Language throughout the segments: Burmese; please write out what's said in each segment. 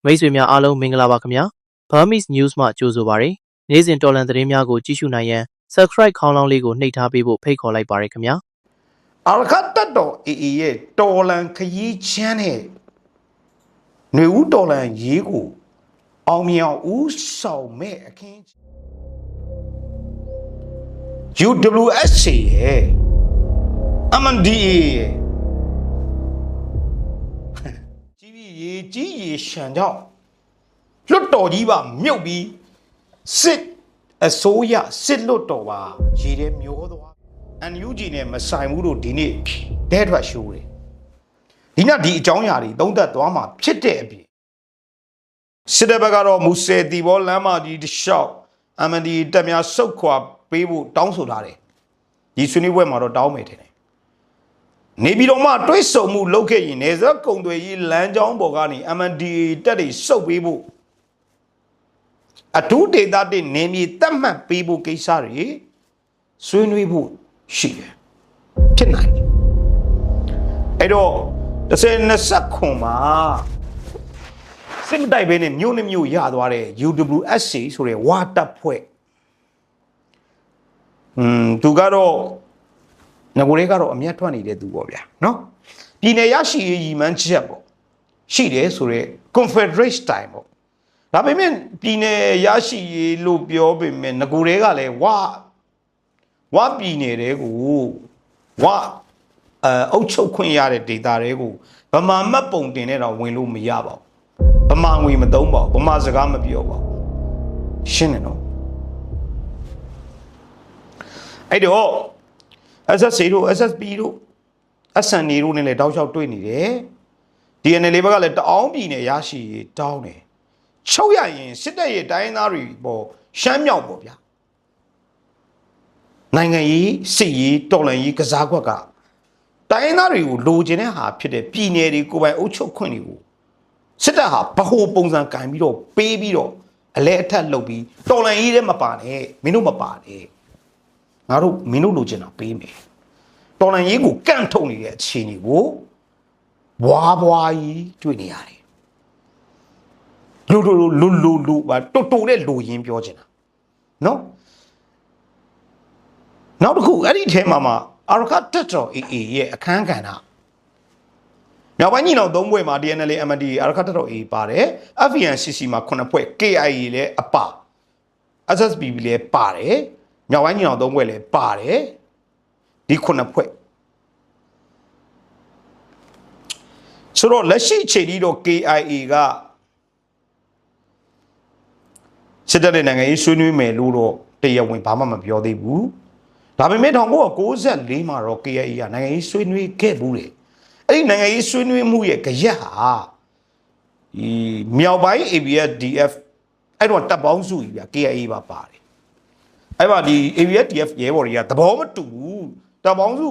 မိတ်ဆွေများအားလုံးမင်္ဂလာပါခင်ဗျာ Burmese News မှကြိုဆိုပါရစေနေ့စဉ်တော်လန်သတင်းများကိုကြည့်ရှုနိုင်ရန် Subscribe ခေါင်းလောင်းလေးကိုနှိပ်ထားပေးဖို့ဖိတ်ခေါ်လိုက်ပါရခင်ဗျာအာရခတ်တတော်အေရဲ့တော်လန်ခရီးချမ်းတဲ့ຫນွေဦးတော်လန်ရေးကိုအောင်မြောင်ဦးဆောင်မဲ့အခင်း UWSC ရဲ့ MNDAA ရဲ့ကြီးရေရှမ်းကြောင့်လွတ်တော်ကြီးပါမြုပ်ပြီးစစ်အစိုးရစစ်လွတ်တော်ပါရေထဲမျောသွားNUG နဲ့မဆိုင်ဘူးလို့ဒီနေ့ဒဲထွက်ရှိုးတယ်ဒီနေ့ဒီအကြောင်းအရာတွေသုံးသပ်သွားမှာဖြစ်တဲ့အပြင်စစ်တပ်ဘက်ကတော့မူဆယ်တီဘောလမ်းမကြီးတစ်လျှောက် MND တက်များစုတ်ခွာပေးဖို့တောင်းဆိုထားတယ်ဒီဆွေးနွေးပွဲမှာတော့တောင်းမယ်ထင်တယ်နေပြည်တော်မှာတွဲဆုံမှုလုပ်ခဲ့ရင်နေဇက်ကုံတွေကြီးလမ်းကြောင်းပေါ်ကနေ MND တက်တွေစုပ်ပေးဖို့အထူးဒေသတွေနေမြေတတ်မှတ်ပေးဖို့ကိစ္စတွေဆွေးနွေးဖို့ရှိတယ်ဖြစ်နိုင်တယ်အဲ့တော့10-20ခွန်မှာစစ်မတိုက်ဘဲနဲ့မြို့နဲ့မြို့ရသွားတဲ့ UWSC ဆိုတဲ့ဝါတပ်ဖွဲ့သူကတော့ငကိုလေးကတော့အမျက်ထွက်နေတဲ့သူပေါ့ဗျာနော်ပြည်နယ်ရရှိရေးရည်မှန်းချက်ပေါ့ရှိတယ်ဆိုတော့ Confederate style ပေါ့ဒါပေမဲ့ပြည်နယ်ရရှိရေးလို့ပြောပေမဲ့ငကိုလေးကလည်းဝပြည်နယ်တွေကိုအုပ်ချုပ်ခွင့်ရတဲ့ဒေသတွေကိုဗမာမှတ်ပုံတင်နဲ့တော့ဝင်လို့မရပါဘူးဗမာငွေမသုံးပါဘူးဗမာစကားမပြောပါဘူးရှင်းတယ်နော်အဲ့တော့ SSC တို့ SSP တို့ SNA တို့နဲ့လည်းတောက်လျှောက်တွေ့နေတယ် DNL ဘက်ကလည်းတအောင်ပြည်နယ်ရရှိရေးတောင်းတယ်ချုပ်ရရင်စစ်တပ်ရဲ့တိုင်းသားတွေပေါ်ရှမ်းမြောက်ပေါ့ဗျာနိုင်ငံရေးစစ်ရေးတော်လှန်ရေးကစားကွက်ကတိုင်းသားတွေကိုလိုချင်တဲ့ဟာဖြစ်တဲ့ပြည်နယ်တွေကိုပိုင်အုပ်ချုပ်ခွင့်တွေကိုစစ်တပ်ဟာဗဟိုပုံစံကင်ပြီးတော့ပေးပြီးတော့အလဲအထက်လုပ်ပြီးတော်လှန်ရေးထဲမပါနဲ့မင်းတို့မပါနဲ့ငါတို့မင်းတို့လိုချင်တာပေးမယ်တော်လှန်ရေးကိုကန့်ထုတ်နေတဲ့အခြေအနေကိုဘွားကြီးတွေ့နေရတယ်လူပါတိုတဲ့လူရင်းပြောချင်တာနော်နောက်တစ်ခုအဲ့ဒီထဲမှာအာရခတ်တက်တော် AA ရဲ့အခန်းကဏ္ဍမြောက်ပိုင်းညီနောင်၃ဘွဲ့မှာ DNL MND အာရခတ်တက်တော် AA ပါတယ် FVNCC မှာ9ဘွဲ့ KIA လည်းအပါ SSPB လည်းပါတယ်မြောက်ပိုင်းညီနောင်၃ဘွဲ့လည်းပါတယ်ဒီ9ဘွဲ့ဆိုတော့လက်ရှိချိန်ကြီးတော့ KIA ကစစ်တပ်နဲ့နိုင်ငံရေးဆွေးနွေးမယ်လို့တော့တရားဝင်ဘာမှမပြောသေးဘူးဒါပေမဲ့1994မှာတော့ KIA ကနိုင်ငံရေးဆွေးနွေးခဲ့ဘူးလေအဲ့ဒီနိုင်ငံရေးဆွေးနွေးမှုရဲ့ကြရက်ဟာဒီမြောက်ပိုင်း ABSDF အဲ့တော့တပ်ပေါင်းစုကြီးဗျ KIA ပါပါတယ်အဲ့ပါဒီ ABSDF ရဲဘော်တွေကသဘောမတူဘူးတပ်ပေါင်းစု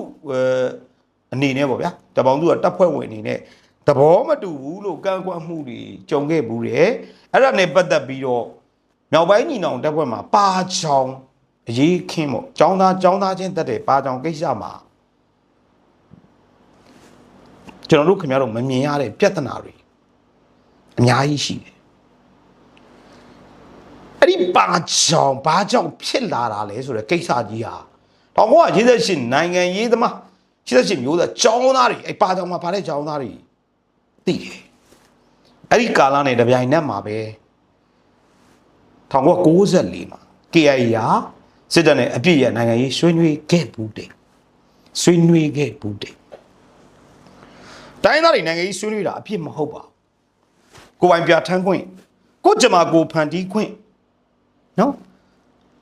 အနေနဲ့ပေါ့ဗျာတပ်ပေါင်းစုကတပ်ဖွဲ့ဝင်အနေနဲ့သဘောမတူဘူးလို့ကန့်ကွက်မှုတွေကြုံခဲ့ဘူးတယ်အဲ့ဒါနဲ့ပတ်သက်ပြီးတော့မြောက်ပိုင်းညီနောင်တပ်ဖွဲ့မှာပါချောင်းအရေးခင်းပေါ့ចောင်းသားချင်းတက်တယ်ပါချောင်းကိစ္စမှာကျွန်တော်တို့ခင်ဗျားတို့မမြင်ရတဲ့ပြဿနာတွေအများကြီးရှိတယ်အဲ့ဒီပါချောင်းဘာကြောင့်ဖြစ်လာတာလဲဆိုတဲ့ကိစ္စကြီးဟာ1988နိုင်ငံရေးသမား88မျိုးသားចောင်းသားတွေအဲ့ပါချောင်းမှာပါတဲ့ចောင်းသားတွေသိတယ်အဲ့ဒီကာလနဲ့တပြိုင်နက်မှာပဲ1994မှာ KIA စစ်တပ်နဲ့အပြည့်ရနိုင်ငံရေးဆွေးနွေးခဲ့ဘူးတဲ့တိုင်းသားတွေနိုင်ငံရေးဆွေးနွေးတာအပြည့်မဟုတ်ပါဘူးကိုပိုင်ပြထမ်းခွင့်ကိုကြမှာကိုဖန်တီးခွင့်နော်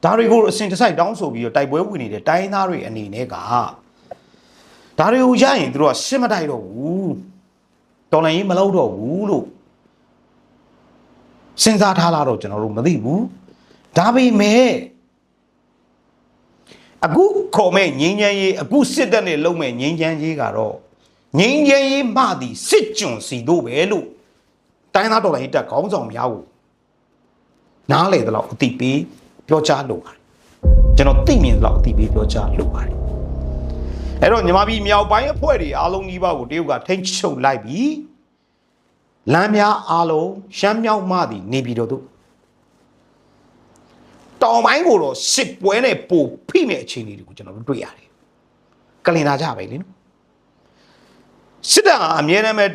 ဒါတွေကိုအစဉ်တစိုက်တောင်းဆိုပြီးတော့တိုက်ပွဲဝင်နေတဲ့တိုင်းသားတွေအနေနဲ့ကဒါတွေကိုရရင်သူတို့ကစစ်မတိုက်တော့ဘူးတော်လှန်ရေးမလုပ်တော့ဘူးလို့စဉ်းစားထားလာတော့ကျွန်တော်တို့မသိဘူးဒါပေမဲ့အခုခေါ်မဲ့ငင်းချမ်းရေးအခုစစ်တပ်နဲ့လုံမဲ့ငင်းချမ်းရေးကတော့ငင်းချမ်းရေးမှသည်စစ်ကြွန်စီတို့ပဲလို့တိုင်းသားတော်လှန်ရေးတပ်ခေါင်းဆောင်များကိုနားလေတော့အတိပေးပြောကြားလိုပါတယ်ကျွန်တော်သိမြင်တော့အတိပေးပြောကြားလိုပါတယ်အဲ့တော့ညီမပြည်မြောက်ပိုင်းအဖွဲ့တွေအားလုံးကြီးပါကိုတရုတ်ကထိန်းချုပ်လိုက်ပြီ လမ်းများအားလုံးရှမ်းမြောက်မှသည်နေပြည်တော်သို့တောင်ပိုင်းကိုတော့စစ်ပွဲနဲ့ပို့ဖိမဲ့အခြေအနေတွေကိုကျွန်တော်တို့တွေ့ရတယ်ကလင်နာကြပဲလေနော်စစ်တပ်အမြဲတမ်းပဲ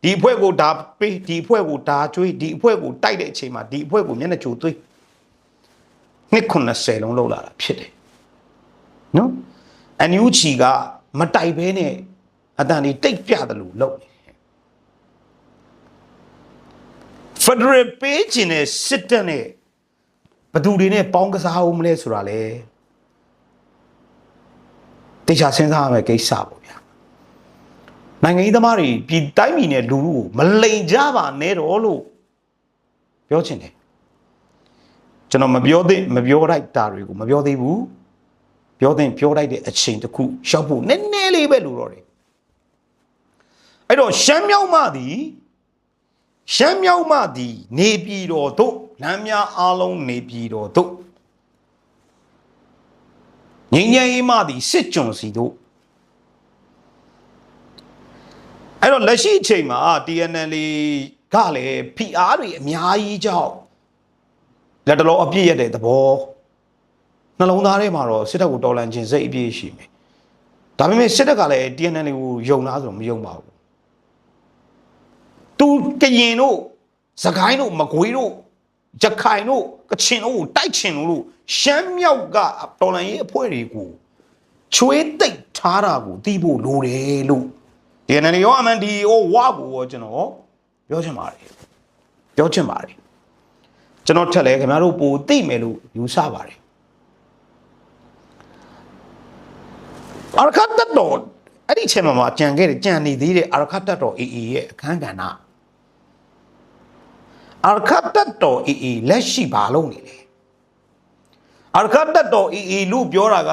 ဒီအဖွဲ့ကိုဒါပေးဒီအဖွဲ့ကိုဒါကျွေးဒီအဖွဲ့ကိုတိုက်တဲ့အချိန်မှာဒီအဖွဲ့ကိုမျက်နှာကြိုသွေးနှစ်90လုံးလောက်လာတာဖြစ်တယ်နော်အန်ယူချီကမတိုက်ဘဲနဲ့အတန်ဒီတိတ်ပြတယ်လို့လုပ်နေတယ်ဖက်ဒရယ်ပေးခြင်းနဲ့စစ်တပ်နဲ့ဘသူတွေနဲ့ပေါင်းကစားအောင်မလဲဆိုတာလေတေချာစဉ်းစားရမယ်ကိစ္စပေါ့ဗျာနိုင်ငံရေးသမားတွေပြည်တိုင်းပြည်နဲ့လူလူကိုမလိန်ကြပါနဲ့တော့လို့ပြောချင်တယ်ကျွန်တော်မပြောလိုက်တာတွေကိုမပြောသေးဘူးပြောလိုက်တဲ့အချိန်တစ်ခုရှောက်ဖို့နည်းနည်းလေးပဲလိုတော့တယ်အဲ့တော့ရှမ်းမြောက်မှသည်နေပြည်တော်သို့လမ်းများအားလုံးနေပြည်တော်သို့ငြိမ်းချမ်းရေးမှသည်စစ်ကြုံစီတို့အဲ့တော့လက်ရှိအချိန်မှာ TNL ကလည်း PR တွေအများကြီးကြောင့်လက်တလောအပြည့်ရတဲ့သဘောနှလုံးသားထဲမှာတော့စစ်တပ်ကိုတော်လှန်ခြင်းစိတ်အပြည့်ရှိမယ်ဒါပေမဲ့စစ်တပ်ကလည်း TNL ကိုယုံလားဆိုတော့မယုံပါဘူးသူကရင်တို့စကိုင်းတို့မကွေးတို့ရခိုင်တို့ကချင်တို့တိုက်ချင်လို့ရှမ်းမြောက်ကတော်လှန်ရေးအဖွဲ့တွေကိုချွေးသိပ်ထားတာကိုသိဖို့လိုတယ်လို့ TNL ရော MND ရောဝါကိုကျွန်တော်ပြောချင်ပါတယ်ကျွန်တော်ထက်လဲခင်ဗျားတို့ပိုသိမယ်လို့ယူဆပါတယ်အာရခတ်တပ်တော်အဲ့ဒီအချိန်မှာကြံနေသေးတဲ့အာရခတ်တပ်တော် AA ရဲ့အခန်းကဏ္ဍအာရခတ်တပ်တော် AA လက်ရှိဘာလုပ်နေလဲအာရခတ်တပ်တော် AA လို့ပြောတာက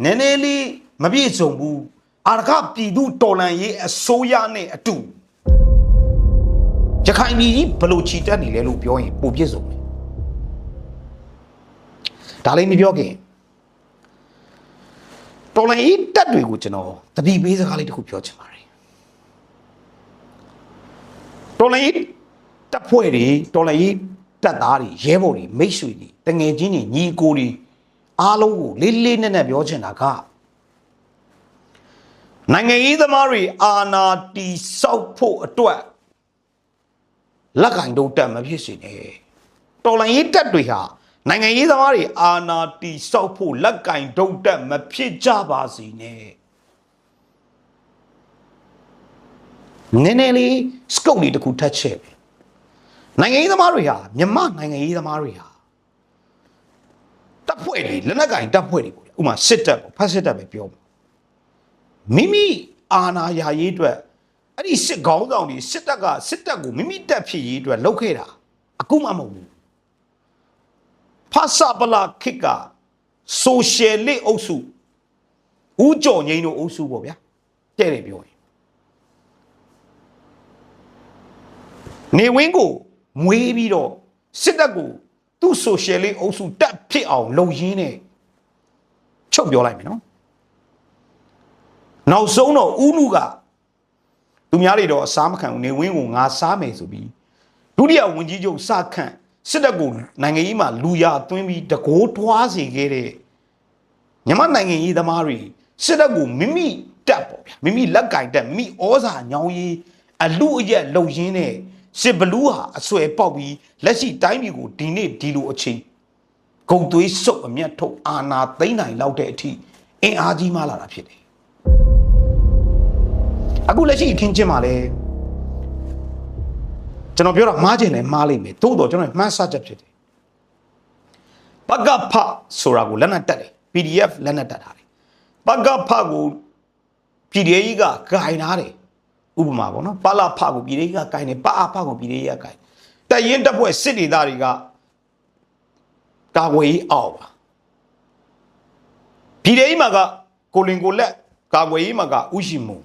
နည်းနည်းလေးမပြည့်စုံဘူးအာရခပြည်သူတော်လှန်ရေးအစိုးရနဲ့အတူရခိုင်ပြည်ကြီးဘလို့ချီတက်နေလဲလို့ပြောရင်ပိုပြည့်စုံတယ်ဒါလေးမပြောခင်တော်လှန်ရေးတပ်တွေကိုကျွန်တော်တတိပေးစကားလေးတစ်ခုပြောချင်ပါတယ်တော်လှန်ရေးတပ်ဖွဲ့တွေတော်လှန်ရေးတပ်သားတွေရဲဘော်တွေမိတ်ဆွေတွေတငယ်ချင်းတွေညီကိုတွေအားလုံးကိုလေးလေးနက်နက်ပြောချင်တာကနိုင်ငံရေးသမားတွေအာဏာတည်ဆောက်ဖို့အတွက်လက်ကင်တို့တက်မဖြစ်စေနဲ့တော်လှန်ရေးတပ်တွေဟာနိုင်ငံရေးသမားတွေအာဏာတည်ဆောက်ဖို့လက်ကင်တို့တက်မဖြစ်ကြပါစေနဲ့နည်းနည်းလေးစကုတ်လေးတစ်ခုထပ်ချဲ့ပဲနိုင်ငံရေးသမားတွေဟာမြန်မာနိုင်ငံရေးသမားတွေဟာတပ်ဖွဲ့တွေလက်နက်ကင်တပ်ဖွဲ့တွေပေါ့ဥပမာစစ်တပ်ပေါ့ဖက်စစ်တပ်ပဲပြောမိမိအာဏာရရေးအတွက်အဲ့ဒီစစ်ခေါင်းဆောင်တွေစစ်တပ်ကိုမိမိတပ်ဖြစ်ရေးအတွက်လုပ်ခဲ့တာအခုမှမဟုတ်ဘူးဖဆပလာခိကဆိုရှယ်လစ်အုပ်စုဦးကျော်ငိမ့်တို့အုပ်စုပေါ့ဗျာတဲ့တယ်ပြောရင်နေဝင်းကိုမွေးပြီးတော့စစ်တပ်ကိုသူ့ဆိုရှယ်လစ်အုပ်စုတက်ဖြစ်အောင်လုပ်ရင်းနဲ့ချုပ်ပြောလိုက်မယ်နော်နောက်ဆုံးတော့ဦးနုကသူများတွေတော့အစားမခံဘူးနေဝင်းကိုငါစားမယ်ဆိုပြီးဒုတိယဝန်ကြီးချုပ်စခန့်စစ်တပ်ကိုနိုင်ငံရေးမှာလူရသွင်းပြီးတကိုးထွားစေခဲ့တဲ့မြန်မာနိုင်ငံရေးသမားတွေစစ်တပ်ကိုမိမိတက်ပေါ့ဗျာမိမိလက်ကင်တက်မိဩဇာညောင်းရေးအလူအရက်လှုပ်ရင်းနဲ့စစ်ဘလူးဟာအဆွဲပေါက်ပြီးလက်ရှိတိုင်းပြည်ကိုဒီနေ့ဒီလိုအချိန်ဂုံသွေးစုပ်အမျက်ထုတ်အာဏာသိမ်းနိုင်လောက်တဲ့အထိအင်အားကြီးမှလာတာဖြစ်တယ်အခုလက်ရှိအခင်းချင်းမှာလဲကျွန်တော်ပြောတာမှားခြင်းလည်းမှားလိမ့်မယ်သို့တော့ကျွန်တော်မှန်းဆချက်ဖြစ်တယ်ပကဖဆိုတာကိုလက်နက်တက်တယ် PDF လက်နက်တက်တာတယ်ပကဖကိုပြည်ရေးကြီးကဂိုင်ထားတယ်ဥပမာပေါ့နော်ပလဖကိုပြည်ရေးကြီးကဂိုင်တယ်ပအဖကိုပြည်ရေးကြီးကဂိုင်တက်ရင်တက်ဖွဲ့စစ်ဒေသတွေကကာကွယ်ရေးအောက်ပါပြည်ရေးကြီးမှာကကိုလင်ကိုလက်ကာကွယ်ရေးမှာကဥရှိမုံ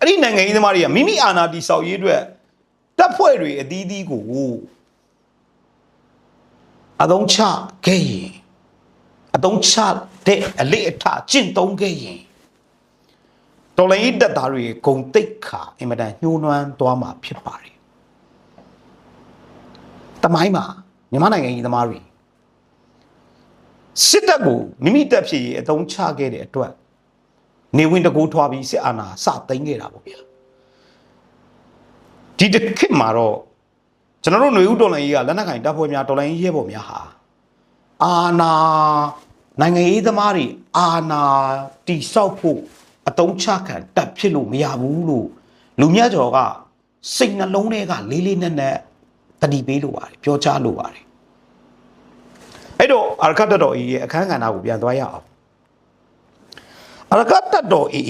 အဲ့ဒီနိုင်ငံရေးသမားတွေကမိမိအာဏာတည်ဆောက်ရေးအတွက်တပ်ဖွဲ့တွေအသီးသီးကိုအသုံးချခဲ့ရင်အသုံးချတဲ့အလေးအထားကျင့်သုံးခဲ့ရင် တော်လိုင်းတက်သားတွေဂုံတိတ်ခါအင်မတန်ညှိုးနွမ်းသွားမှာဖြစ်ပါတယ်တမိုင်းမှာမြန်မာနိုင်ငံကြီးသမားတွေစစ်တပ်ကိုမိမိတက်ဖြစ်ရေးအသုံးချခဲ့တဲ့အတွက်နေဝင်တကူထွားပြီးစစ်အာဏာစသိမ်းခဲ့တာပေါ့ဗျာဒီတစ်ခေတ်မှာတော့ကျွန်တော်တို့ຫນွေဦးတော်လိုင်းကြီးကလက်နက်ကင်တပ်ဖွဲ့များတော်လိုင်းကြီးရဲဘော်များဟာအာဏာနိုင်ငံရေးသမားတွေအာဏာတိဆောက်ဖို့အတုံးချခံတက်ဖြစ်လို့မရဘူးလို့လူမြတ်ကျော်ကစိတ်နှလုံးထဲကလေးလေးနက်နက်တတိပေးလို့ပါတယ်ပြောချလို့ပါတယ်အဲ့တော့အာရကတတော်အေးရဲ့အခန်းကဏ္ဍကိုပြန်သွားရအောင်အာရကတတော်အေး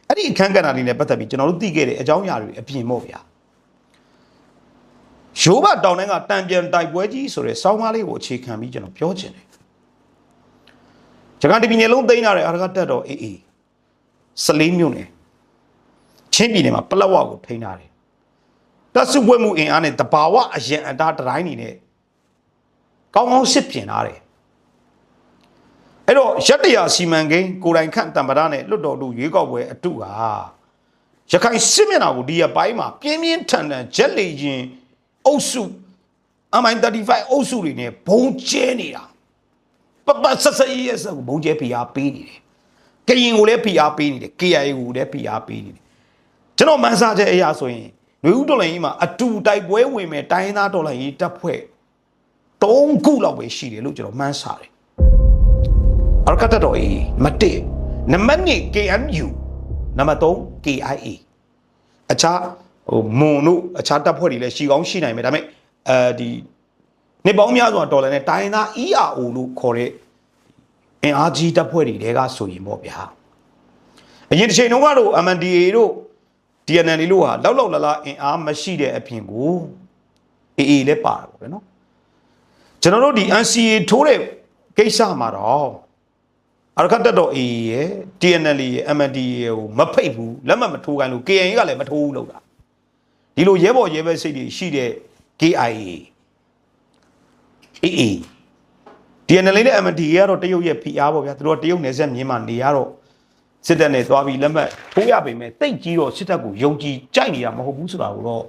အဲ့ဒီအခန်းကဏ္ဍလေးနဲ့ပတ်သက်ပြီးကျွန်တော်တို့သိခဲ့တဲ့အကြောင်းအရာတွေအပြင်ပေါ့ဗျာရိုးဘတောင်တိုင်းကတံပြန်တိုက်ပွဲကြီးဆိုတဲ့စောင်းမလေးကိုအခြေခံပြီးကျွန်တော်ပြောချင်တယ်ဂျကန်တီပြည်နယ်လုံးသိမ်းထားတဲ့အာရကတတော်အေး14မြို့နယ်ချင်းပြည်နယ်မှာပလက်ဝကိုထိန်းထားတယ်တပ်စုပွဲမှုအင်အားနဲ့တဘာဝအရင်အတားတိုင်းနေနဲ့ကောင်းကောင်းစစ်ပြင်ထားတယ်အဲ့တော့ရက်တရာစီမံကိန်းကိုယ်တိုင်ခန့်တံပဒါနဲ့လွတ်တော်သူရွေးကောက်ပွဲအတုဟာရခိုင်စစ်မျက်နှာကိုဒီရပိုင်းမှာပြင်းပြင်းထန်ထန်ဂျက်လေရင်အုပ်စု MI35 အုပ်စုတွေနဲ့ဘုံကျဲနေတာပဆက်ဆက်ရဲ့စဘုံကျဲဖိအားပေးနေတယ်ကရင်ကိုလည်းဖိအားပေးနေတယ် KIA ကိုလည်းဖိအားပေးနေတယ်ကျွန်တော်မှန်းဆချက်အရာဆိုရင်ຫນွေဦးတော်လိုင်းကြီးမှာအတူတိုက်ပွဲဝင်မဲ့တိုင်းသားတော်လိုင်းကြီးတပ်ဖွဲ့3ခုလောက်ပဲရှိတယ်လို့ကျွန်တော်မှန်းဆတယ်အာရကတတော်အေးမတစ်နံပါတ်2 KNU နံပါတ်3 KIA အခြားမွန်တို့အခြားတပ်ဖွဲ့တွေလည်းရှိကောင်းရှိနိုင်မယ်ဒါပေမဲ့ဒီနေပေါင်းများစွာတော်လိုင်းနဲ့တိုင်းသား ERO လို့ခေါ်တဲ့အင်အားကြီးတပ်ဖွဲ့တွေကဆိုရင်ပေါ့ဗျာအရင်တစ်ချိန်တုန်းကတော့ MNDAA တို့ DNL တို့ဟာလောက်လအင်အားမရှိတဲ့အပြင်ကို AA လည်းပါတာပေါ့ဗျာနော်ကျွန်တော်တို့ဒီ NCA ထိုးတဲ့ကိစ္စမှာတော့အာရကတတော် AA ရဲ့ DNL ရဲ့ MNDAA ကိုမဖိတ်ဘူးလက်မှတ်မထိုးခိုင်းလို့ KIA ကလည်းမထိုးဘူးလို့တာဒီလိုရဲဘော်ရဲဘက်စိတ်တွေရှိတဲ့ KIA AA DNL နဲ့ MNDAA ကတော့တရုတ်ရဲ့ဖိအားပေါ့ဗျာသူတို့တရုတ်နယ်စပ်မြင်းမှာနေရတော့စစ်တပ်နဲ့သွားပြီးလက်မှတ်ထိုးရပေမဲ့တိတ်ကြီးတော့စစ်တပ်ကိုယုံကြည်ကြိုက်နေတာမဟုတ်ဘူးဆိုတာကိုတော့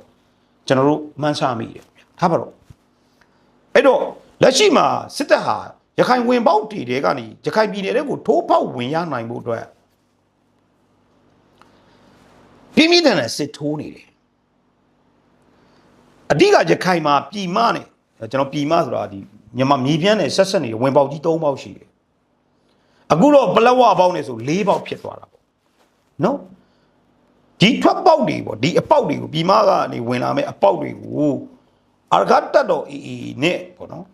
ကျွန်တော်တို့မှန်းဆမိတယ်ထားပါတော့အဲ့တော့လက်ရှိမှာစစ်တပ်ဟာရခိုင်ဝင်ပေါက်တီတွေကနေရခိုင်ပြည်နယ်တွေကိုထိုးပေါက်ဝင်ရနိုင်ဖို့အတွက်ပြင်းပြင်းထန်ထန်စစ်ထိုးနေတယ်အဓိကရခိုင်မှာပြည်မနဲ့ကျွန်တော်ပြည်မဆိုတာဒီမြန်မာမြေပြန်းနဲ့ဆက်ဆက်နေတဲ့ဝင်ပေါက်ကြီး3ပေါက်ရှိတယ်အခုတော့ပလက်ဝပေါက်နဲ့ဆို4ပေါက်ဖြစ်သွားတာပေါ့နော်ဒီထွက်ပေါက်တွေပေါ့ဒီအပေါက်တွေကိုပြည်မကနေဝင်လာမဲ့အပေါက်တွေကိုအာရကတတော်အေးနဲ့ပေါ့နော်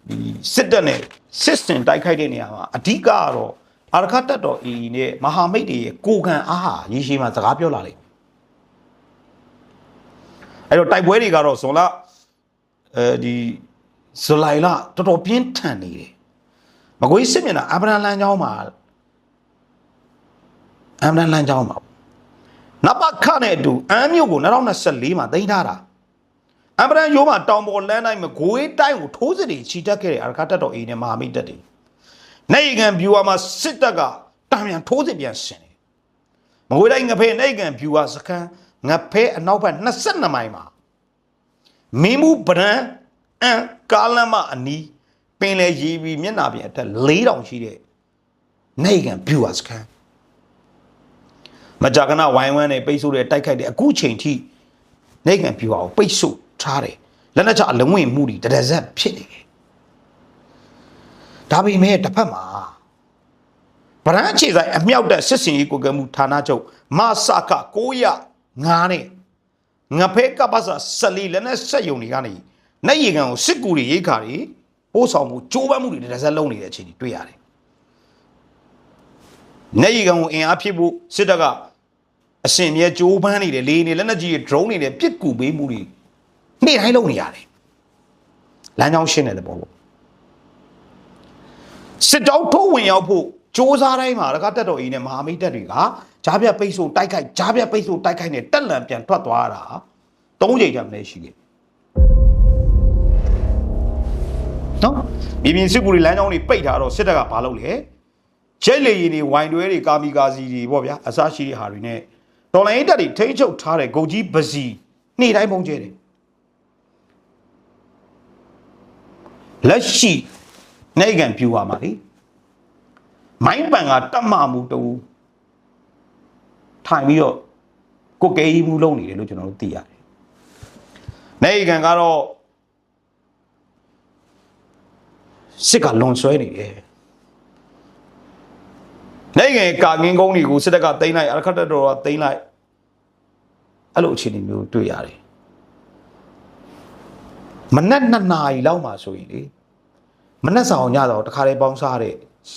ဒီစစ်တပ်နဲ့စစ်စင်တိုက်ခိုက်တဲ့နေရာမှာအဓိကကတော့အာရကတတော်အေးနဲ့မဟာမိတ်တွေရဲ့ကိုခံအားဟာရေရှည်မှာစကားပြောလာလိမ့်အဲ့တော့တိုက်ပွဲတွေကတော့ဇွန်လဒီဇူလိုင်လတော်တော်ပြင်းထန်နေတယ်မကွေးစစ်မျက်နှာအဗရန်လန်းချောင်းမှာနပခနဲ့အတူအမ်းမြို့ကို2024မှာသိမ်းထားတာအဗရန်ရိုးမှာတောင်ပေါ်လန်းတိုင်းမကွေးတိုင်းကိုထိုးစစ်တွေချီတက်ခဲ့တဲ့အာရကတတော်အေးနဲ့မဟာမိတ်တပ်တွေနိုင်ကန်ဗျူဟာမှာစစ်တပ်ကတာမြန်ထိုးစစ်ပြန်ဆင်တယ်မကွေးတိုင်းငဖဲနိုင်ကန်ဗျူဟာစခန်းငဖဲအနောက်ဘက်22မိုင်မှာမင်းမှုဗရန်အန်ကာလမအနီးပင်လေရီပြီးမျက်နှာပြင်အထက်4000ရှိတဲ့နိုင်ကန်ဗျူဟာစခန်းမကြာခဏဝိုင်းဝန်းနဲ့ပိတ်ဆို့တဲ့တိုက်ခိုက်တဲ့အခုချိန်ထိနိုင်ကန်ဗျူဟာကိုပိတ်ဆို့ထားတယ်လက်နက်ချအလုံးဝင်မှုတွေတရဇက်ဖြစ်နေတယ်ဒါပေမဲ့တစ်ဖက်မှာဗရန်အခြေဆိုင်အမြောက်တက်စစ်စင်ရေးကိုကမှုဌာနချုပ်မဆက905နဲ့ငဖဲကပ္ပစ14လက်နက်ဆက်ယုံတွေကနေနိုင်ရီကန်ကိုစစ်ကူတွေရိတ်ခါတွေပို့ဆောင်မှုကြိုးပမ်းမှုတွေတရဇက်လုံးနေတဲ့အခြေအနေတွေ့ရတယ်နိုင်ရီကန်ကိုအင်အားဖြစ်ဖို့စစ်တပ်ကအစင်မြဲကြိုးပမ်းနေတယ်လေနေလက်နက်ကြီးတွေ drone တွေနဲ့ပစ်ကူပေးမှုတွေနေ့တိုင်းလုပ်နေရတယ်လမ်းကြောင်းရှင်းတယ်လေပေါ့စစ်တောင်းထိုးဝင်ရောက်ဖို့စ조사တိုင်းမှာရကတက်တော်ကြီးနဲ့မဟာမိတ်တပ်တွေကဂျားပြတ်ပိတ်ဆို့တိုက်ခိုက်ဂျားပြတ်ပိတ်ဆို့တိုက်ခိုက်နဲ့တက်လန်ပြန်ထွက်သွားတာ3ချိန်ကြာမလဲရှိတယ်နော်ပြည်ပြည်စစ်ကူတွေလမ်းကြောင်းတွေပိတ်ထားတော့စစ်တပ်ကဘာလုပ်လဲ ဂျက်လေရီတွေဝိုင်တွဲတွေကာမီကာစီတွေပေါ့ဗျာအစားရှိတဲ့ဟာတွေနဲ့တော်လိုင်းတက်တွေထိန်းချုပ်ထားတဲ့ဂုတ်ကြီးပစီနေ့တိုင်းပုံကျဲတယ်လက်ရှိနိုင်ငံပြူပါမှာလေမိုင်းပန်ကတတ်မှမှုတူထိုင်ပြီးတော့ကိုကဲကြီးမှုလုံးနေတယ်လို့ကျွန်တော်တို့သိရတယ်နိုင်ငံကတော့စစ်ကလွန်ဆွဲနေတယ်နိုင်ငံကာငင်းကုန်းတွေကိုစစ်တပ်ကသိမ်းလိုက်အရခတ်တပ်တော်ကသိမ်းလိုက်အဲ့လိုအခြေအနေမျိုးတွေ့ရတယ်မနက်2 နာရီလောက်မှဆိုရင်လေမနက်ဆောင်ညတော့တခါလေးပေါင်းစားတဲ့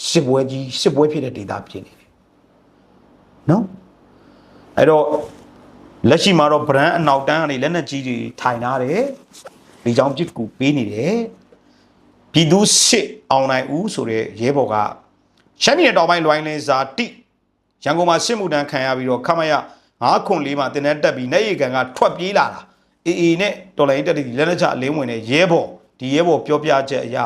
စစ်ပွဲဖြစ်တဲ့ဒေတာဖြစ်နေတယ်နော်အဲ့တော့လက်ရှိမှာတော့ဗရန်အနောက်တန်းကနေလက်နက်ကြီးတွေထိုင်ထားတယ်ဒီကြောင့်ပြစ်ကူပေးနေတယ်ပြည်သူစစ်အောင်နိုင်ဦးဆိုတဲ့ရဲဘော်ကရှမ်းပြည်တော်ပိုင်းလွိုင်းလင်းစာတိရန်ကုန်မှာစစ်မှုထမ်းခံရပြီးတော့ခမရ904မှာတင်တဲ့တက်ပြီးနေရီကန်ကထွက်ပြေးလာတာအေနဲ့တော်လိုင်းတက်တဲ့လက်နက်ချအလင်းဝင်တဲ့ရဲဘော်ဒီရဲဘော်ပြောပြချက်အရ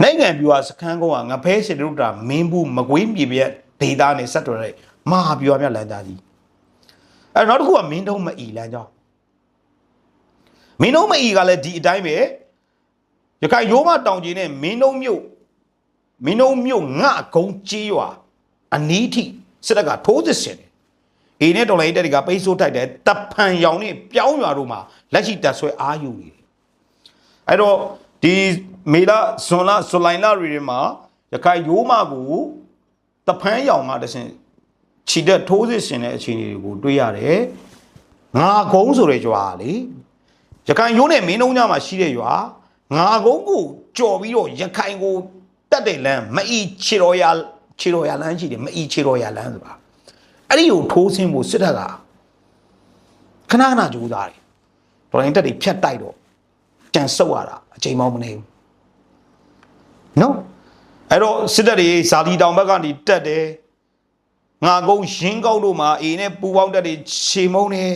နိုင်ငံပြူဟာစခန်းကုန်းကငဖဲစစ်တို့တာမင်းဘူးမကွေးမြေပြက်ဒေတာနဲ့ဆက်တော်တဲ့မဟာပြူမြလန်သားကြီးအဲ့နောက်တစ်ခုကမင်းတုံးမအီလမ်းကြောင်းမင်းတုံးမအီကလည်းဒီအတိုင်းပဲရခိုင်ရိုးမတောင်ကြီးနဲ့မင်းတုံးမြို့ငါကုန်းကြီးရွာအနီးထိစစ်တပ်ကထိုးစစ်ဆင်တယ်အေနဲ့တော်လိုင်းတက်တွေကပိတ်ဆို့ထိုက်တယ်တပ်ဖန်ရောင်နဲ့ပြောင်းရွာတို့မှာလက်ရှိတပ်ဆွဲအားယူနေတယ်အဲ့တော့ဒီမေလာဇွန်လဇူလိုင်လတွေမှာရခိုင်ရိုးမကိုတဖန်းရောင်ကတဆင်ခြိတက်ထိုးစစ်ဆင်တဲ့အခြေအနေတွေကိုတွေ့ရတယ်ငါကုန်းဆိုတဲ့ရွာလေရခိုင်ရိုးနဲ့မင်းတုံးညမှာရှိတဲ့ရွာငါကုန်းကိုကြော်ပြီးတော့ရခိုင်ကိုတက်တဲ့လမ်းမအီခြေတော်ရလမ်းရှိတယ်မအီခြေတော်ရလမ်းဆိုတာအဲ့ဒီကိုထိုးဆင်းဖို့စစ်တပ်ကခဏကြိုးစားတယ်တော်ရင်တက်တွေဖြတ်တိုက်တော့ကြံဆုပ်ရတာအချိန်မောင်းမနေဘူးနော်အဲ့တော့စစ်တပ်တွေဇာတိတောင်ဘက်ကနေတက်တယ်ငါကုန်းရင်းကောက်တို့မှာအေနဲ့ပူပေါင်းတက်တွေခြေမုံတယ်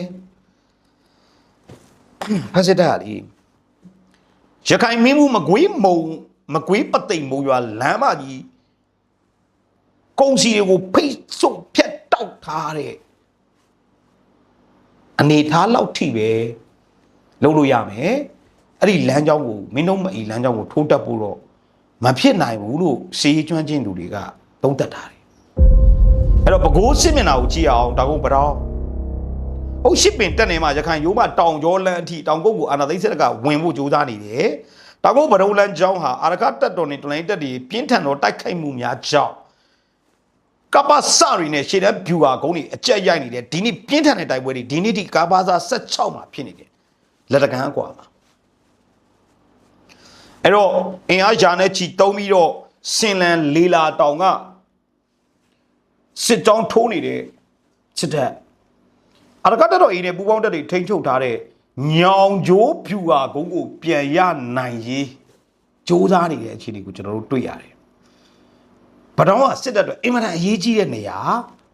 ဖက်စစ်တပ်ကလေရခိုင်မင်းမှုမကွေးပသိမ်မုံရွာလမ်းမကြီးကုန်းစီတွေကိုဖိတ်ဆုပ်ဖြတ်တောက်ထားတဲ့အနေထားလောက်ထိပဲလုပ်လို့ရမယ်အဲ့ဒီလမ်းကြောင်းကိုမင်းတို့မအီလမ်းကြောင်းကိုထိုးတက်ဖို့တော့မဖြစ်နိုင်ဘူးလို့စီးကျွမ်းကျင်သူတွေကသုံးသပ်ထားတယ်အဲ့တော့ပဲခူးစစ်မျက်နှာကိုကြည့်အောင်တောင်ကုန်းပတောင်းဟုတ်ရှစ်ပင်တက်နေမှာရခိုင်ရိုးမတောင်ကျော်လန်းအထိတောင်ကုန်းကိုအာနာသိစက်ကဝင်ဖို့ကြိုးစားနေတယ်တောင်ကုန်းပဒုံလန်းကျောင်းဟာအာရခတက်တော်နဲ့တလိုင်းတက်တွေပြင်းထန်သောတိုက်ခိုက်မှုများကြောင့်ကပ္ပစရီနဲ့ရှေ့တန်းဗျူဟာကုန်းတွေအကြက်ရိုက်နေတယ်ဒီနေ့ပြင်းထန်တဲ့တိုက်ပွဲတွေဒီနေ့ဒီကာဘာစာ16မှာဖြစ်နေတယ်လက်တကန်းကွာမှာအဲ့တော့အင်အားရာနဲ့ချီတုံးပြီးတော့စင်လန်လေလာတောင်ကစစ်ကြောင်းထိုးနေတဲ့စစ်တပ်အရကတက်တော်အေးနဲ့ပူပေါင်းတက်တွေထိန်းချုပ်ထားတဲ့ညောင်ကျိုးဖြူဟာဂုံးကိုပြန်ရနိုင်ရေးစ조사နေတဲ့အခြေအနေကိုကျွန်တော်တို့တွေ့ရတယ်။ဗတောင်းကစစ်တပ်တွေအင်မတန်အရေးကြီးတဲ့နေရာ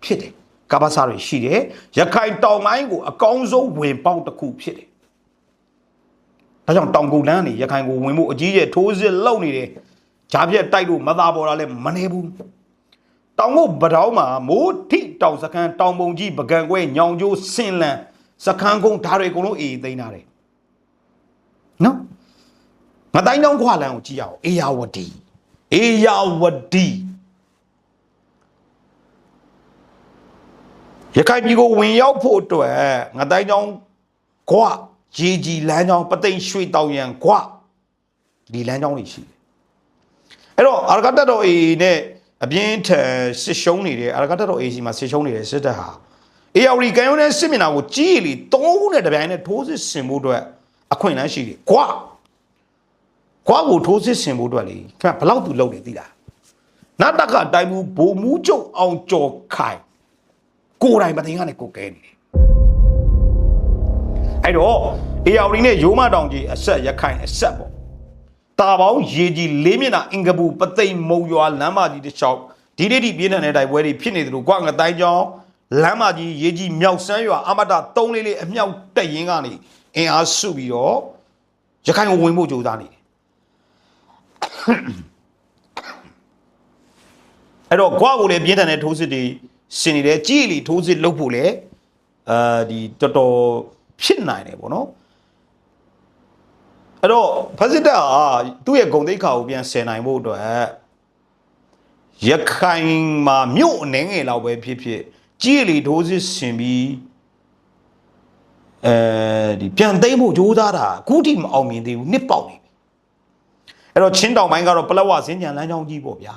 ဖြစ်တယ်။ကပ္ပစာတွေရှိတယ်။ရခိုင်တောင်ပိုင်းကိုအကောင်းဆုံးဝင်ပေါက်တစ်ခုဖြစ်တယ်။ဒါကြောင့်တောင်ကုန်လန်းနေရခိုင်ကိုဝင်ဖို့အကြီးကျယ်ထိုးစစ်လုပ်နေတယ်။ဂျားပြက်တိုက်လို့မသာပေါ်တာလည်းမနေဘူး။တောင်ကိုဗတောင်းမှာမိုးထိတောင်စခန်းတောင်ပုံကြီးပကံကွဲညောင်ကျိုးစင်လန်စခန်းကုန်းဓာတ်တွေအကုန်လုံးအေးသိမ်းထားတယ်နော်ငတိုင်းတောင်ခွာလန်းကိုကြည့်ရအောင်အေယာဝတီရခိုင်ပြည်ကိုဝင်ရောက်ဖို့အတွက်ငတိုင်းတောင်ခွာရေကြီးလမ်းကြောင်းပသိမ်ရွှေတောင်ရန်ခွာဒီလမ်းကြောင်းတွေရှိတယ်အဲ့တော့အာရကတတော်အေနဲ့အပြင်းထန်စစ်ရှုံးနေတယ်အာရကတတော်အေစီမှာစစ်ရှုံးနေတဲ့စစ်တပ်ဟာအေယာဝတီကံရုံးနဲ့စစ်မျက်နှာကိုကြီးလီ3ခုနဲ့တပြိုင်နဲ့ထိုးစစ်ဆင်ဖို့အတွက်အခွင့်အလမ်းရှိတယ်ခွာကိုထိုးစစ်ဆင်ဖို့အတွက်လေခင်ဗျဘလောက်သူလုပ်နေသိလားနတ်တကအတိုင်းမူဘိုလ်မူကျုံအောင်ကျော်ခိုင်ကိုယ်တိုင်မသိကနေကိုကဲနေတယ်အဲ့တော့အေယာဝတီနဲ့ရိုးမတောင်ကြီးအဆက်ရခိုင်အဆက်ပေါ့တာပေါင်းရေကြီး၄မျက်နှာအင်္ဂပူပသိမ်မုံရွာလမ်းမကြီးတစ်လျှောက်ဒီနေ့ဒီပြင်းထန်တဲ့တိုက်ပွဲတွေဖြစ်နေတယ်လို့ကွာငတိုင်းကျောင်းလမ်းမကြီးရေကြီးမြောက်စမ်းရွာအမတ344အမြောက်တက်ရင်ကနေအင်အားစုပြီးတော့ရခိုင်ကိုဝင်ဖို့ကြိုးစားနေတယ် အဲ့တော့ကွာကိုလည်းပြင်းထန်တဲ့ထိုးစစ်တွေရှင်နေတယ်ကြီးလီထိုးစစ်လုပ်ဖို့လည်းဒီတော်တော်ဖြစ်နိုင်တယ်ပေါ့နော်အဲ့တော့ဖက်စစ်တပ်ဟာသူ့ရဲ့ဂုံတိတ်ခါကိုပြန်ဆယ်နိုင်ဖို့အတွက်ရခိုင်မှာမြို့အနေငယ်လောက်ပဲဖြစ်ဖြစ်ကြီးလီထိုးစစ်ရှင်ပြီးဒီပြန်သိမ်းဖို့ကြိုးစားတာအခုထိမအောင်မြင်သေးဘူးနှစ်ပေါက်နေပြီအဲ့တော့ချင်းတောင်ပိုင်းကတော့ပလက်ဝစင်းကြံလမ်းကြောင်းကြီးပေါ့ဗျာ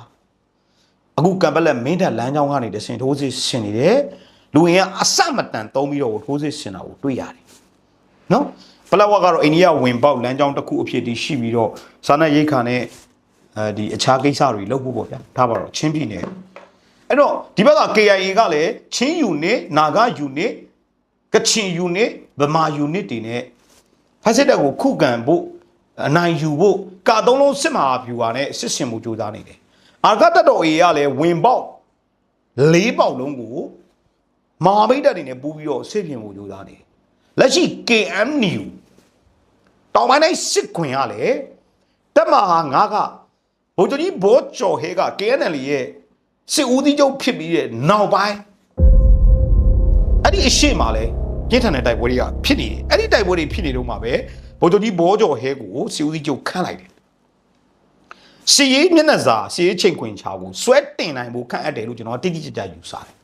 အခုကံပလက်မင်းထက်လမ်းကြောင်းကနေတဆင်ထိုးစစ်ရှင်နေတယ်လူငယ်ကအစမတန်သုံးပြီးတော့ထိုးစစ်ရှင်တာကိုတွေ့ရတယ်နော်ပလက်ဝကတော့အိန္ဒိယဝင်ပေါက်လမ်းကြောင်းတစ်ခုအဖြစ်တည်ရှိပြီးတော့စားနပ်ရိက္ခာနဲ့ဒီအခြားကိစ္စတွေလုပ်ဖို့ပေါ့ဗျာဒါပါတော့ချင်းပြည်နယ်အဲ့တော့ဒီဘက်က KIA ကလည်းချင်းယူနစ်နာဂယူနစ်ကချင်ယူနစ်ဗမာယူနစ်တွေနဲ့ဖက်စစ်တပ်ကိုခုခံဖို့အနိုင်ယူဖို့ကာသုံးလုံးစစ်မဟာဗျူဟာနဲ့စစ်ဆင်မှုကြိုးစားနေတယ်အာကတတော် A ကလည်းဝင်ပေါက်၄ပေါက်လုံးကိုမဟာမိတ်တပ်တွေနဲ့ပူးပြီးတော့စစ်ပြင်မှုကြိုးစားနေတယ်လက်ရှိ KMNU တောင်ပိုင်းတိုင်းစစ်ခွင်ကလည်းတပ်မဟာ9ကဗိုလ်ချုပ်ကြီးဘောကျော်ဟဲက KNL ရဲ့စစ်ဦးစီးချုပ်ဖြစ်ပြီးတဲ့နောက်ပိုင်းအဲ့ဒီအရှိမလဲပြင်းထန်တဲ့တိုက်ပွဲတွေကဖြစ်နေတယ်အဲ့ဒီတိုက်ပွဲတွေဖြစ်နေတော့မှပဲဗိုလ်ချုပ်ကြီးဘောကျော်ဟဲကိုစစ်ဦးစီးချုပ်ခန့်လိုက်တယ်စီရေးမျက်နှာစာစီရေးချိန်ခွင်ချာကိုစွဲတင်နိုင်ဖို့ခန့်အပ်တယ်လို့ကျွန်တော်တိတိကျကျယူဆတယ်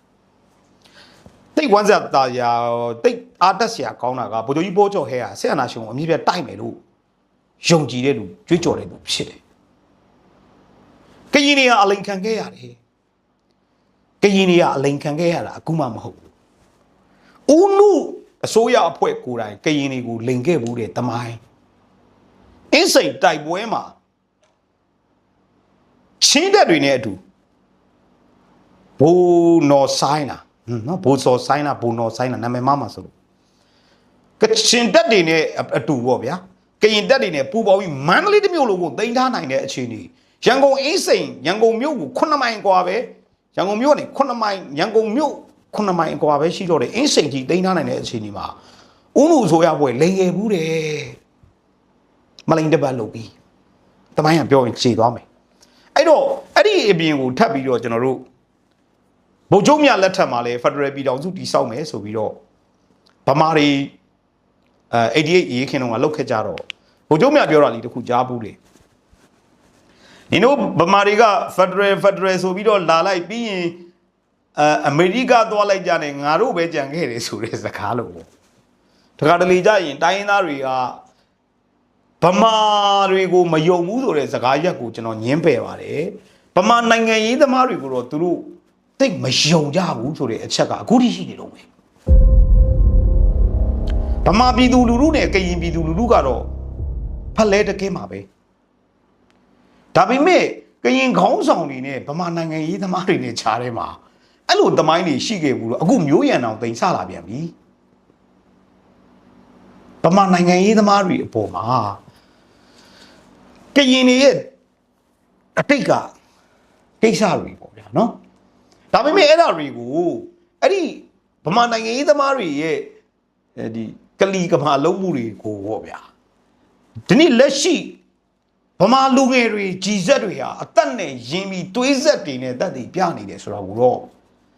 တိတ်ဝမ်းစားတာရာတိတ်အားတက်စရာကောင်းတာကဗိုလ်ချုပ်ကြီးဘောကျော်ဟဲကဆက်အနာရှင်ကိုအမြင့်ပြတ်တိုက်မယ်လို့ယုံကြည်တဲ့လူကြွေးကြော်တဲ့လူဖြစ်တယ်ကရင်တွေကအလိန်ခံခဲ့ရတယ်ကရင်တွေကအလိန်ခံခဲ့ရတာအခုမှမဟုတ်ဘူးဦးနုအစိုးရအဖွဲ့ကိုယ်တိုင်ကရင်တွေကိုလိန်ခဲ့ဘူးတဲ့တမိုင်းအင်းစိန်တိုက်ပွဲမှာချင်းတက်တွေနဲ့အတူဘိုးနော်ဆိုင်လားနော်ဘိုးစောဆိုင်လားဘိုးနော်ဆိုင်လားနာမည်မှဆိုလို့ကချင်တက်တွေနဲ့အတူပေါ့ဗျာကရင်တက်တွေနဲ့ပူပေါင်းပြီးမန္တလေးတစ်မြို့လုံးကိုတင်ထားနိုင်တဲ့အခြေအနေရန်ကုန်အင်းစိန်ရန်ကုန်မြို့ကို9မိုင်กว่าပဲရန်ကုန်မြို့ကနေ9မိုင်ရန်ကုန်မြို့9မိုင်กว่าပဲရှိတော့တယ်အင်းစိန်ကြီးတင်ထားနိုင်တဲ့အခြေအနေမှာဦးနုဆိုရပွဲလိန်ငယ်ဘူးတယ်မလိန်တပတ်လုပ်ပြီးတမိုင်းကပြောရင်ခြေသွားမယ်အဲ့တော့အဲ့ဒီအပြင်ကိုထပ်ပြီးတော့ကျွန်တော်တို့ဗိုလ်ချုပ်မြလက်ထက်မှာလဲဖက်ဒရယ်ပြည်ထောင်စုတည်ဆောက်မယ်ဆိုပြီးတော့ဗမာတွေ88ရေးခင်တော့ကလောက်ခဲ့ကြတော့ဗိုလ်ချုပ်မြပြောတာလေးတခုကြားဘူးလေနင်တို့ဗမာတွေကဖက်ဒရယ်ဆိုပြီးတော့လာလိုက်ပြီးရင်အမေရိကသွားလိုက်ကြတယ်ငါတို့ပဲကြံခဲ့တယ်ဆိုတဲ့စကားလို့တခါတလေကြရင်တိုင်းရင်းသားတွေကဗမာတွေကိုမယုံဘူးဆိုတဲ့စကားရက်ကိုကျွန်တော်ညင်းပယ်ပါတယ်ဗမာနိုင်ငံရေးသမားတွေကိုတော့သူတို့သိမယုံကြဘူးဆိုတဲ့အချက်ကအခုထိရှိနေတော့မယ်ဗမာပြည်သူလူထုနဲ့ကရင်ပြည်သူလူထုကတော့ဖက်လဲတကဲမှာပဲဒါပေမဲ့ကရင်ခေါင်းဆောင်တွေနဲ့ဗမာနိုင်ငံရေးသမားတွေနဲ့ခြားထဲမှာအဲ့လိုသမိုင်းတွေရှိခဲ့ဘူးတော့အခုမျိုးရံအောင်တင်ဆလာပြန်ပြီဗမာနိုင်ငံရေးသမားတွေအပေါ်မှာကရင်တွေရဲ့အတိတ်ကကိစ္စတွေပေါ့ဗျာနော်ဒါပေမဲ့အဲ့ဒါတွေကိုအဲ့ဒီဗမာနိုင်ငံရေးသမားတွေရဲ့ဒီကလီကမာလုံးမှုတွေကိုပေါ့ဗျာဒီနေ့လက်ရှိဗမာလူငယ်တွေကြီးစက်တွေဟာအသက်နဲ့ရင်းပြီးသွေးဆက်တွေနဲ့တက်တည်ပြနေတယ်ဆိုတော့တော့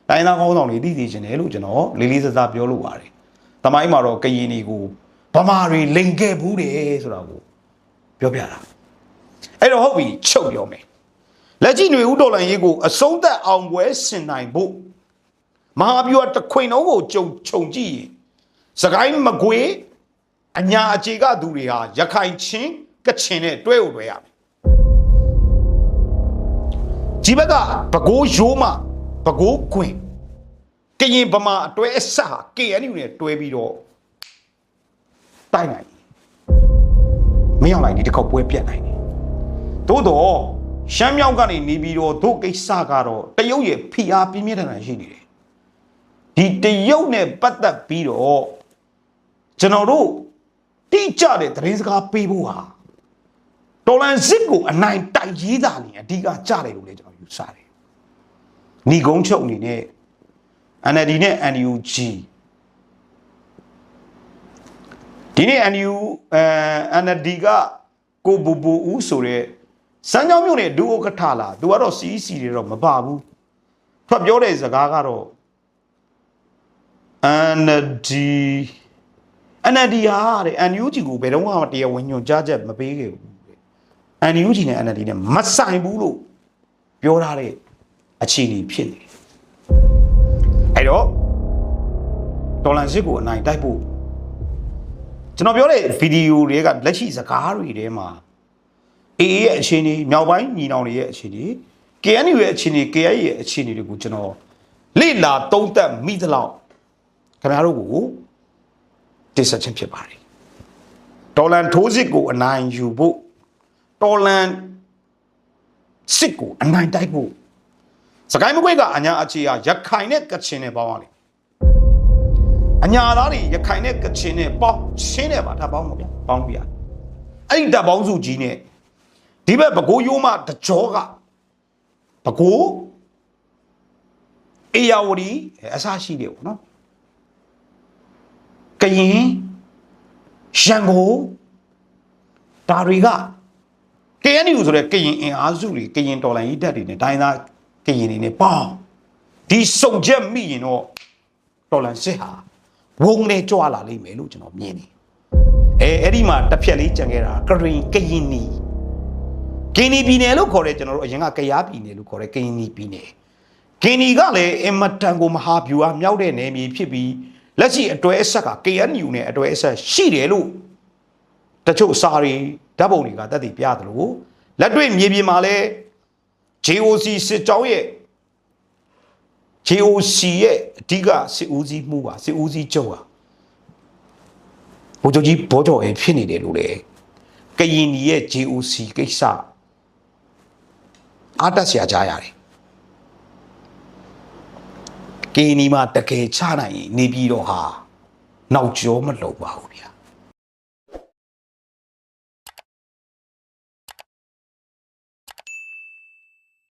တိုင်းသားကောင်းဆောင်တွေသိသိချင်တယ်လို့ကျွန်တော်လေးလေးစားစားပြောလို့ပါတယ်။တမိုင်းမှာတော့ကရင်တွေကိုဗမာတွေလိန်ခဲ့ဘူးတယ်ဆိုတာကိုပြောပြတာ။အဲ့တော့ဟုတ်ပြီချုပ်ပြောမယ်။လက်ရှိຫນွေဦးတော်လန်ရေးကိုအဆုံးသက်အောင်ပွဲဆင်နိုင်ဖို့မဟာဗျူဟာတစ်ခွင်လုံးကိုခြုံကြည့်ရင်စကိုင်းမကွေးအညာအခြေကသူတွေဟာရခိုင်ချင်းကချင်နဲ့တွဲရမယ်ဒီဘက်ကပဲခူးရိုးမပဲခူးခွင်ကရင်ဗမာအတွဲအစဟာ KNU နဲ့တွဲပြီးတော့တိုက်နိုင်မရောက်နိုင်ဒီတစ်ခေါက်ပွဲပြတ်နိုင်တယ်သို့တော့ရှမ်းမြောက်ကနေနေပြီးတော့တို့ကိစ္စကတော့တရုတ်ရဲ့ဖိအားပြင်းပြင်းထန်ထန်ရှိနေတယ်ဒီတရုတ်နဲ့ပတ်သက်ပြီးတော့ကျွန်တော်တို့တိကျတဲ့သတင်းစကားပေးဖို့ဟာတော်လန်စစ်ကိုအနိုင်တိုက်ရေးတာနေအဓိကကြတယ်လို့လည်းကျွန်တော်ယူဆတယ်။ညီကုန်းချုပ်အနေနဲ့ NLD နဲ့ NUG ဒီနေ့ NLD ကကိုဘူဦးဆိုတဲ့ စမ်းကြောင်းမြို့နယ်ဒူအိုကထလာသူကတော့ CEC တွေတော့မပါဘူးထွက်ပြောတဲ့စကားကတော့ NLD ဟာတဲ့ NUG ကိုဘယ်တော့မှတရားဝင်ညွှန်ကြားချက်မပေးခဲ့ဘူး NUG နဲ့ NLD နဲ့မဆိုင်ဘူးလို့ပြောထားတဲ့အခြေအနေဖြစ်နေတယ်အဲ့တော့တော်လန်စစ်ကိုအနိုင်တိုက်ဖို့ကျွန်တော်ပြောတဲ့ဗီဒီယိုတွေကလက်ရှိစကားတွေထဲမှာ AA ရဲ့အခြေအနေမြောက်ပိုင်းညီနောင်တွေရဲ့အခြေအနေ KNU ရဲ့အခြေအနေ KIA ရဲ့အခြေအနေတွေကိုကျွန်တော်လေ့လာသုံးသပ်မိသလောက်ခင်ဗျားတို့ကိုတင်ဆက်ခြင်းဖြစ်ပါတယ်တော်လန်ထိုးစစ်ကိုအနိုင်ယူဖို့တော်လန်စစ်ကိုအနိုင်တိုက်ဖို့စကိုင်းမကွေးကအညာအခြေဟာရခိုင်နဲ့ကချင်နဲ့ပေါင်းရတယ်အညာသားတွေရခိုင်နဲ့ကချင်နဲ့ပေါင်းရှင်းတယ်ပါဒါပေါင်းမပြပေါင်းပြအဲ့ဒီတပ်ပေါင်းစုကြီးနဲ့ဒီဘက်ဘကိုးရိုးမတကြောကဘကိုးအေယာဝတီအစရှိတယ်ပေါ့နော်ကရင်ရန်ကုန်ဒါတွေက KNU ဆိုတဲ့ကရင်အင်အားစုတွေကရင်တော်လှန်ရေးတပ်တွေနဲ့တိုင်းသားကရင်တွေနဲ့ပေါင်းဒီစုံချက်မိရင်တော့တော်လှန်စစ်ဟာဝုန်းနဲ့ကြွလာလိမ့်မယ်လို့ကျွန်တော်မြင်တယ်အဲ့ဒီမှာတစ်ဖြက်လေးကြံခဲ့တာကရင်နီပြည်နယ်လို့ခေါ်တယ်ကျွန်တော်တို့အရင်ကကယားပြည်နယ်လို့ခေါ်တယ်ကရင်နီပြည်နယ်ကရင်နီကလည်းအင်မတန်ကိုမဟာဗျူဟာမြောက်တဲ့နယ်မြေဖြစ်ပြီးလက်ရှိအတွဲအဆက်က KNU နဲ့အတွဲအဆက်ရှိတယ်လို့တချို့စာရီဓာတ်ပုံတွေကတက်တည်ပြတယ်လို့လက်တွေ့မြေပြင်မှာလဲ JOC စစ်ကြောင်းရဲ့ JOC ရဲ့အဓိကစစ်ဦးစီးမှုပါစစ်ဦးစီးချုပ်ပါဘိုးချုပ်ကြီးဘောကျော်ရဲ့ဖြစ်နေတယ်လို့လေကရင်နီရဲ့ JOC ကိစ္စအားတက်ဆရာကြားရတယ်ကရင်နီမှာတကယ်ချနိုင်ရင်နေပြီးတော့ဟာနောက်ကျောမလုံပါဘူးဗျာ